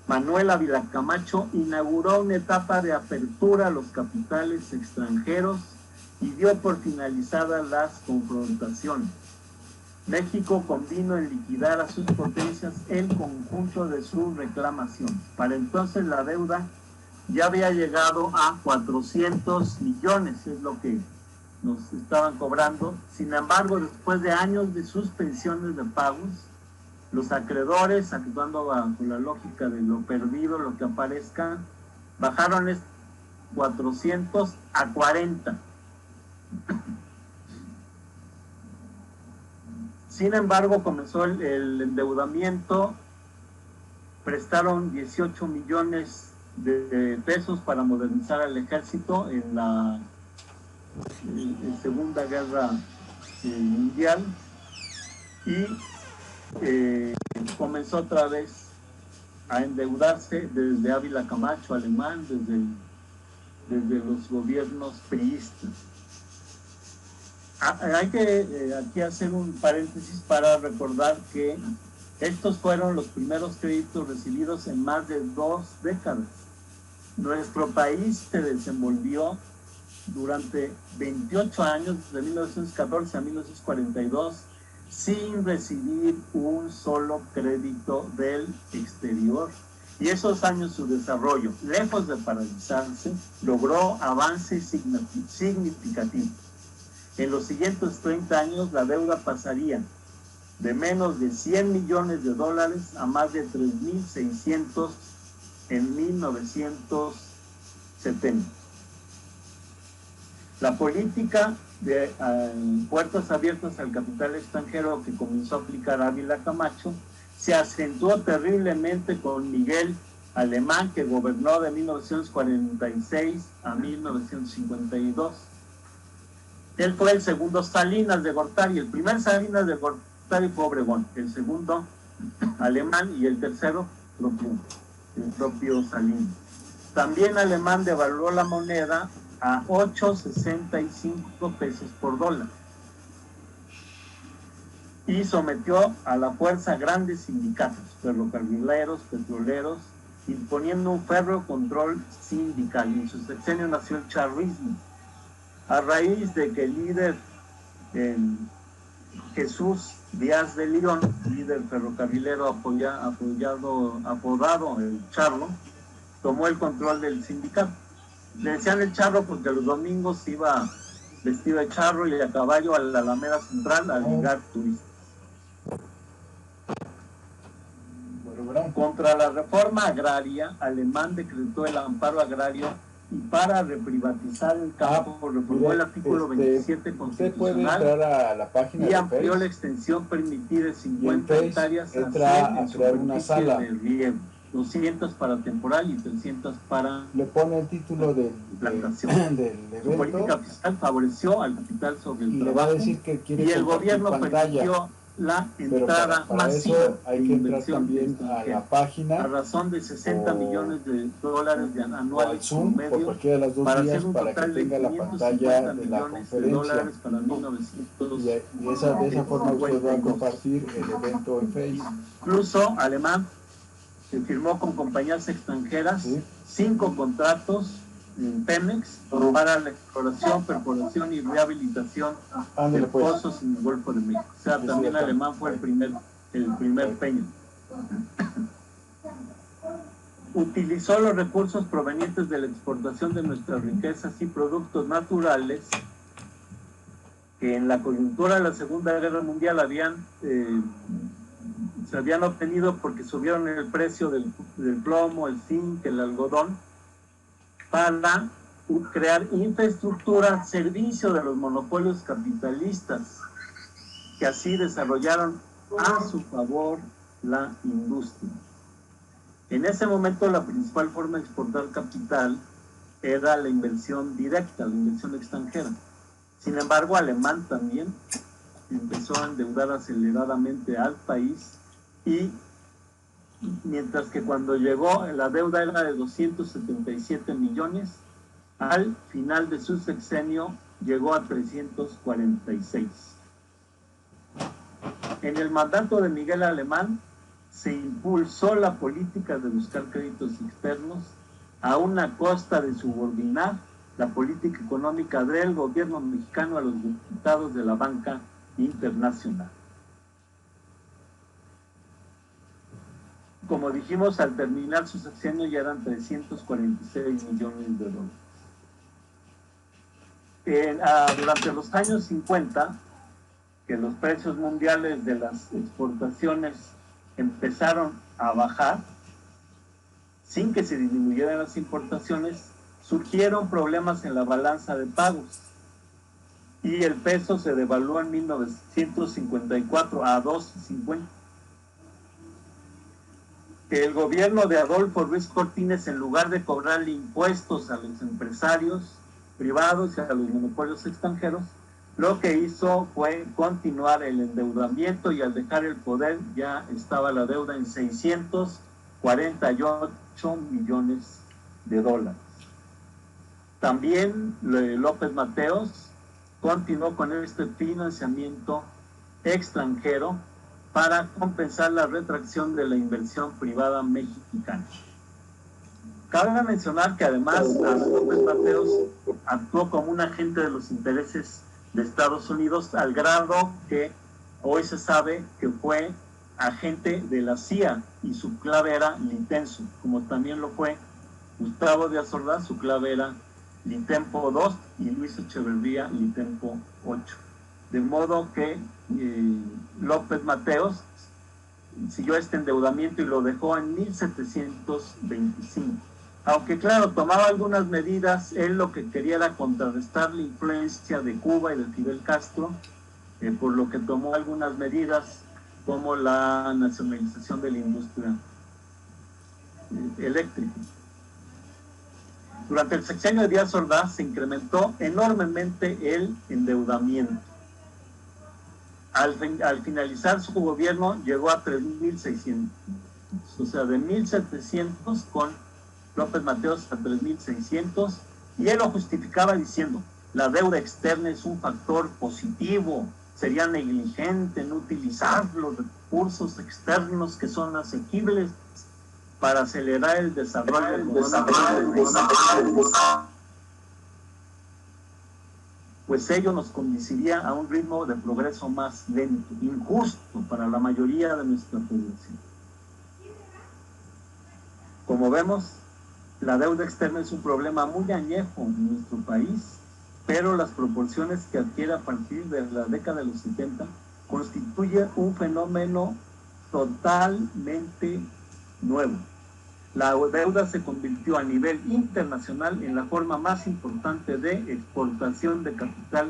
Manuel Ávila Camacho inauguró una etapa de apertura a los capitales extranjeros y dio por finalizadas las confrontaciones. México convino en liquidar a sus potencias el conjunto de sus reclamaciones. Para entonces la deuda ya había llegado a 400 millones, es lo que nos estaban cobrando. Sin embargo, después de años de suspensiones de pagos, los acreedores, actuando bajo la lógica de lo perdido, lo que aparezca, bajaron 400 a 40. Sin embargo, comenzó el endeudamiento, prestaron 18 millones de pesos para modernizar al ejército en la Segunda Guerra Mundial y comenzó otra vez a endeudarse desde Ávila Camacho, Alemán, desde los gobiernos priistas. Hay que aquí hacer un paréntesis para recordar que estos fueron los primeros créditos recibidos en más de 2 décadas. Nuestro país se desenvolvió durante 28 años, de 1914 a 1942, sin recibir un solo crédito del exterior. Y esos años su desarrollo, lejos de paralizarse, logró avances significativos. En los siguientes 30 años la deuda pasaría de menos de 100 millones de dólares a más de 3.600 en 1970. La política de puertas abiertas al capital extranjero que comenzó a aplicar Ávila Camacho se acentuó terriblemente con Miguel Alemán, que gobernó de 1946 a 1952. Él fue el segundo Salinas de Gortari. El primer Salinas de Gortari fue Obregón, el segundo Alemán y el tercero el propio Salinas. También Alemán devaluó la moneda a 8.65 pesos por dólar y sometió a la fuerza a grandes sindicatos ferrocarrileros, petroleros, imponiendo un férreo control sindical. Y en su sexenio nació el charrismo, a raíz de que el líder Jesús Díaz de León, líder ferrocarrilero apodado el Charro, tomó el control del sindicato. Le decían el Charro porque los domingos iba vestido de charro y a caballo a la Alameda Central a ligar turistas. Contra la reforma agraria, Alemán decretó el amparo agrario y para reprivatizar el campo reformó el artículo 27 constitucional a la página y amplió la extensión permitida de 50 hectáreas a 100 en superficie de riego, 200 para temporal y 300 para le pone el título del evento. Su política fiscal favoreció al capital sobre el trabajo y el gobierno permitió la entrada masiva hay que entrar también a la página a razón de 60 millones de dólares de anuales Zoom, por cualquiera de las dos para vías, hacer un para total que tenga la pantalla de la conferencia para 1900, de esa forma usted va a compartir el evento en Facebook. Incluso Alemán se firmó con compañías extranjeras 5 contratos en Pemex para la exploración, perforación y rehabilitación de pozos en el Golfo de México. O sea, también Alemán fue el primer peño. Utilizó los recursos provenientes de la exportación de nuestras riquezas y productos naturales que en la coyuntura de la Segunda Guerra Mundial se habían obtenido porque subieron el precio del plomo, el zinc, el algodón, para crear infraestructura al servicio de los monopolios capitalistas que así desarrollaron a su favor la industria. En ese momento la principal forma de exportar capital era la inversión directa, la inversión extranjera. Sin embargo, Alemán también empezó a endeudar aceleradamente al país y mientras que cuando llegó la deuda era de 277 millones, al final de su sexenio llegó a 346. En el mandato de Miguel Alemán se impulsó la política de buscar créditos externos a una costa de subordinar la política económica del gobierno mexicano a los dictados de la banca internacional. Como dijimos, al terminar su sexenio ya eran 346 millones de dólares. Durante los años 50, que los precios mundiales de las exportaciones empezaron a bajar, sin que se disminuyeran las importaciones, surgieron problemas en la balanza de pagos y el peso se devaluó en 1954 a 2.50. El gobierno de Adolfo Ruiz Cortines, en lugar de cobrarle impuestos a los empresarios privados y a los monopolios extranjeros, lo que hizo fue continuar el endeudamiento, y al dejar el poder ya estaba la deuda en 648 millones de dólares. También López Mateos continuó con este financiamiento extranjero para compensar la retracción de la inversión privada mexicana. Cabe mencionar que además López Mateos actuó como un agente de los intereses de Estados Unidos, al grado que hoy se sabe que fue agente de la CIA y su clave era Litenso, como también lo fue Gustavo Díaz Ordaz, su clave era Litempo 2 y Luis Echeverría Litempo 8. De modo que López Mateos siguió este endeudamiento y lo dejó en 1725. Aunque claro, tomaba algunas medidas, él lo que quería era contrarrestar la influencia de Cuba y de Fidel Castro, por lo que tomó algunas medidas como la nacionalización de la industria eléctrica. Durante el sexenio de Díaz Ordaz se incrementó enormemente el endeudamiento. Al finalizar su gobierno llegó a 3.600, o sea, de 1.700 con López Mateos a 3.600, y él lo justificaba diciendo: la deuda externa es un factor positivo, sería negligente no utilizar los recursos externos que son asequibles para acelerar el desarrollo pues ello nos conduciría a un ritmo de progreso más lento, injusto para la mayoría de nuestra población. Como vemos, la deuda externa es un problema muy añejo en nuestro país, pero las proporciones que adquiere a partir de la década de los 70 constituye un fenómeno totalmente nuevo. La deuda se convirtió a nivel internacional en la forma más importante de exportación de capital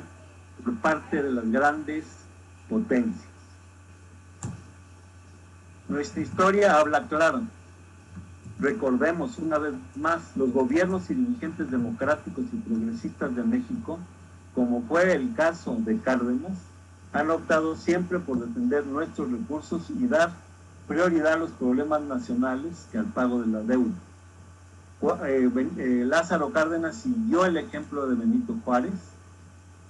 por parte de las grandes potencias. Nuestra historia habla claro. Recordemos una vez más, los gobiernos y dirigentes democráticos y progresistas de México, como fue el caso de Cárdenas, han optado siempre por defender nuestros recursos y dar prioridad a los problemas nacionales que al pago de la deuda. Lázaro Cárdenas siguió el ejemplo de Benito Juárez,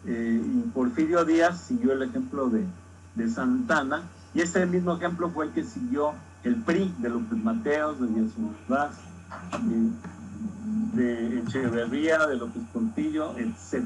y Porfirio Díaz siguió el ejemplo de Santana, y ese mismo ejemplo fue el que siguió el PRI de López Mateos, de Díaz Ordaz, de Echeverría, de López Portillo, etc.